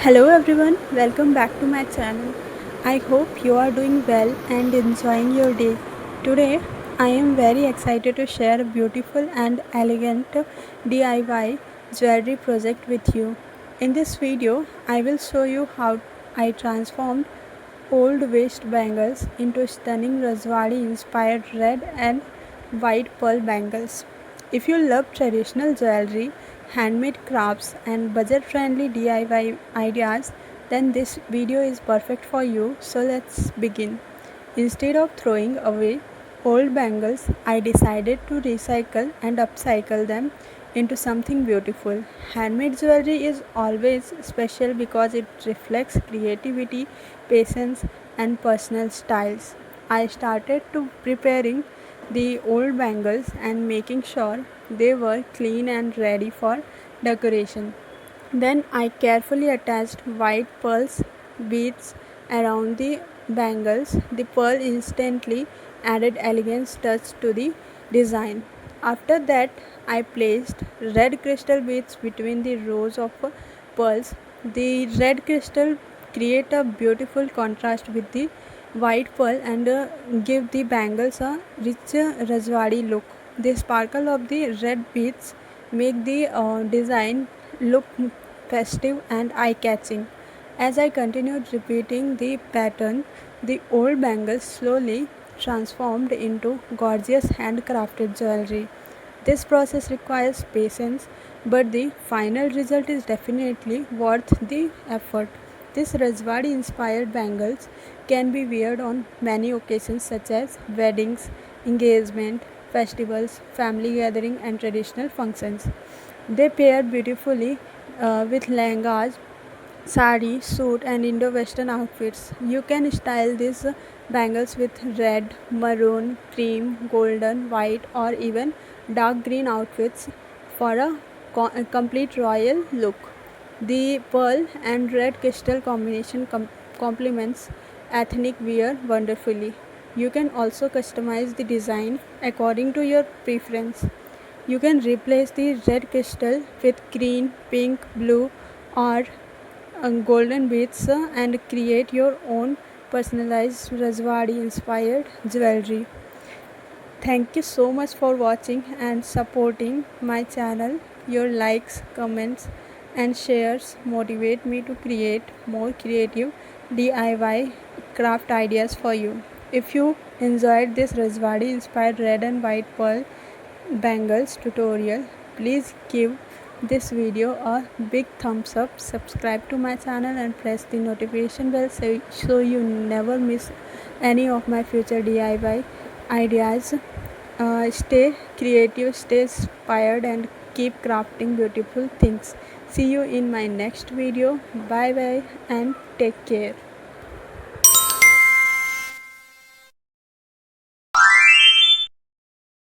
Hello everyone, welcome back to my channel. I hope you are doing well and enjoying your day. Today I am very excited to share a beautiful and elegant DIY jewelry project with you. In this video, I will show you how I transformed old waist bangles into stunning Rajwadi-inspired red and white pearl bangles. If you love traditional jewelry, handmade crafts and budget-friendly DIY ideas, then this video is perfect for you. So let's begin. Instead of throwing away old bangles, I decided to recycle and upcycle them into something beautiful. Handmade jewelry is always special because it reflects creativity, patience, and personal styles. I started to preparing the old bangles and making sure they were clean and ready for decoration. Then I carefully attached white pearls beads around the bangles. The pearl instantly added elegance touch to the design. After that, I placed red crystal beads between the rows of pearls. The red crystal create a beautiful contrast with the white pearl and give the bangles a rich Rajwadi look. The sparkle of the red beads make the design look festive and eye-catching. As I continued repeating the pattern, the old bangles slowly transformed into gorgeous handcrafted jewelry. This process requires patience, but the final result is definitely worth the effort. This Rajwadi inspired bangles can be worn on many occasions such as weddings, engagement, festivals, family gathering and traditional functions. They pair beautifully with lehengas, sari, suit and Indo-Western outfits. You can style these bangles with red, maroon, cream, golden, white or even dark green outfits for a complete royal look. The pearl and red crystal combination complements ethnic wear wonderfully. You can also customize the design according to your preference. You can replace the red crystal with green, pink, blue or golden beads and create your own personalized Rajwadi inspired jewelry. Thank you so much for watching and supporting my channel. Your likes, comments and shares motivate me to create more creative DIY craft ideas for you. If you enjoyed this Rajwadi inspired red and white pearl bangles tutorial, please give this video a big thumbs up, subscribe to my channel and press the notification bell so you never miss any of my future DIY ideas. Stay creative, stay inspired and keep crafting beautiful things. See you in my next video. Bye bye and take care.